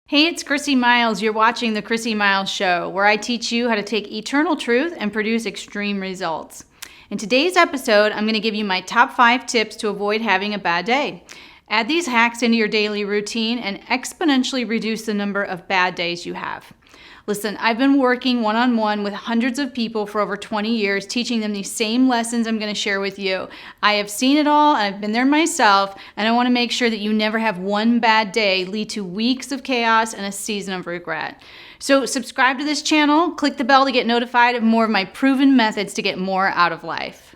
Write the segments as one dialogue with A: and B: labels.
A: Hey, it's Chrissy Miles. You're watching The Chrissy Miles Show, where I teach you how to take eternal truth and produce extreme results. In today's episode, I'm going to give you my top 5 tips to avoid having a bad day. Add these hacks into your daily routine and exponentially reduce the number of bad days you have. Listen, I've been working one-on-one with hundreds of people for over 20 years, teaching them these same lessons I'm going to share with you. I have seen it all, and I've been there myself, and I want to make sure that you never have one bad day lead to weeks of chaos and a season of regret. So subscribe to this channel, click the bell to get notified of more of my proven methods to get more out of life.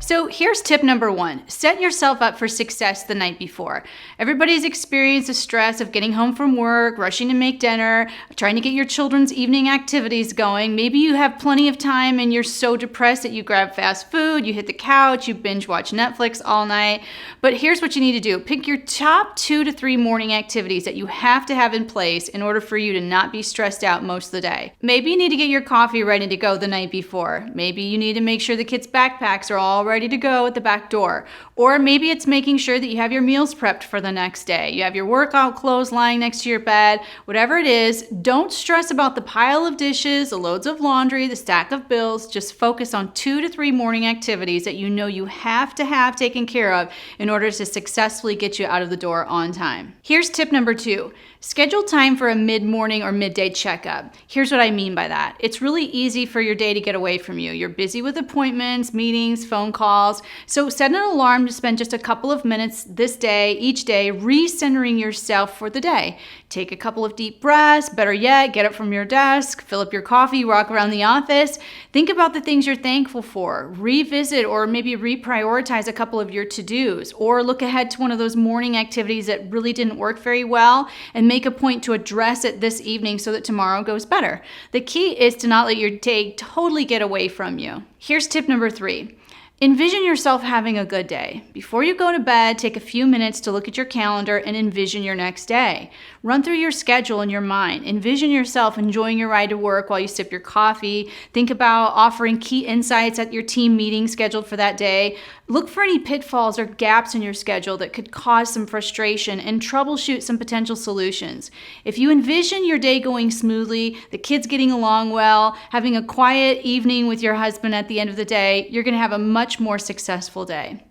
A: So here's tip number 1. Set yourself up for success the night before. Everybody's experienced the stress of getting home from work, rushing to make dinner, trying to get your children's evening activities going. Maybe you have plenty of time and you're so depressed that you grab fast food, you hit the couch, you binge watch Netflix all night. But here's what you need to do. Pick your top 2 to 3 morning activities that you have to have in place in order for you to not be stressed out most of the day. Maybe you need to get your coffee ready to go the night before. Maybe you need to make sure the kids' backpacks are all ready to go at the back door. Or maybe it's making sure that you have your meals prepped for the next day. You have your workout clothes lying next to your bed. Whatever it is, don't stress about the pile of dishes, the loads of laundry, the stack of bills. Just focus on 2 to 3 morning activities that you know you have to have taken care of in order to successfully get you out of the door on time. Here's tip number 2. Schedule time for a mid-morning or midday checkup. Here's what I mean by that. It's really easy for your day to get away from you. You're busy with appointments, meetings, phone calls. So set an alarm to spend just a couple of minutes each day, recentering yourself for the day. Take a couple of deep breaths. Better yet, get up from your desk, fill up your coffee, walk around the office. Think about the things you're thankful for. Revisit or maybe reprioritize a couple of your to-dos, or look ahead to one of those morning activities that really didn't work very well and make a point to address it this evening so that tomorrow goes better. The key is to not let your day totally get away from you. Here's tip number 3. Envision yourself having a good day. Before you go to bed, take a few minutes to look at your calendar and envision your next day. Run through your schedule in your mind. Envision yourself enjoying your ride to work while you sip your coffee. Think about offering key insights at your team meeting scheduled for that day. Look for any pitfalls or gaps in your schedule that could cause some frustration and troubleshoot some potential solutions. If you envision your day going smoothly, the kids getting along well, having a quiet evening with your husband at the end of the day, you're going to have a much more successful day.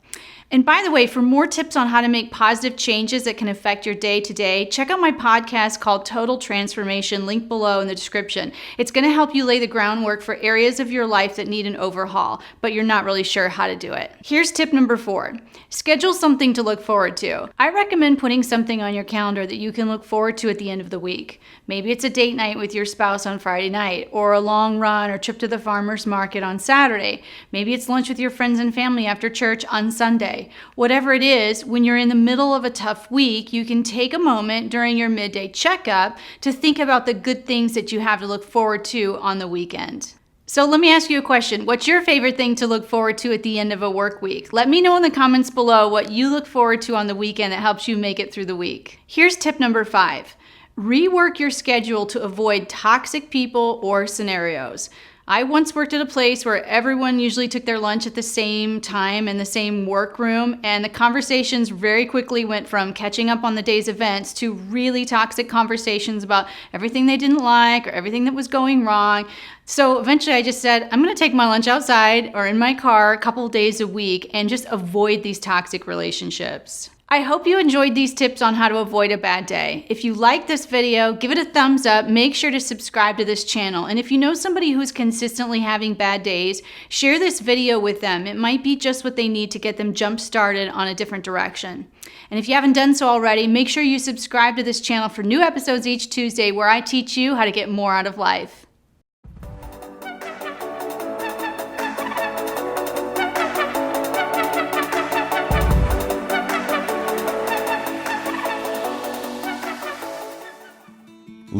A: And by the way, for more tips on how to make positive changes that can affect your day-to-day, check out my podcast called Total Transformation, linked below in the description. It's going to help you lay the groundwork for areas of your life that need an overhaul, but you're not really sure how to do it. Here's tip number 4. Schedule something to look forward to. I recommend putting something on your calendar that you can look forward to at the end of the week. Maybe it's a date night with your spouse on Friday night, or a long run or trip to the farmer's market on Saturday. Maybe it's lunch with your friends and family after church on Sunday. Whatever it is, when you're in the middle of a tough week, you can take a moment during your midday checkup to think about the good things that you have to look forward to on the weekend. So let me ask you a question. What's your favorite thing to look forward to at the end of a work week? Let me know in the comments below what you look forward to on the weekend that helps you make it through the week. Here's tip number 5. Rework your schedule to avoid toxic people or scenarios. I once worked at a place where everyone usually took their lunch at the same time in the same workroom, and the conversations very quickly went from catching up on the day's events to really toxic conversations about everything they didn't like or everything that was going wrong. So eventually I just said, I'm going to take my lunch outside or in my car a couple of days a week and just avoid these toxic relationships. I hope you enjoyed these tips on how to avoid a bad day. If you like this video, give it a thumbs up. Make sure to subscribe to this channel. And if you know somebody who's consistently having bad days, share this video with them. It might be just what they need to get them jump started on a different direction. And if you haven't done so already, make sure you subscribe to this channel for new episodes each Tuesday where I teach you how to get more out of life.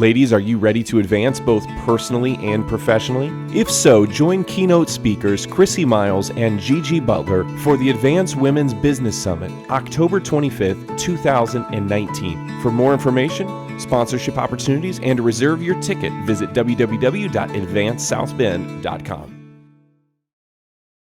B: Ladies, are you ready to advance both personally and professionally? If so, join keynote speakers Chrissy Miles and Gigi Butler for the Advanced Women's Business Summit, October 25th, 2019. For more information, sponsorship opportunities, and to reserve your ticket, visit www.advancedsouthbend.com.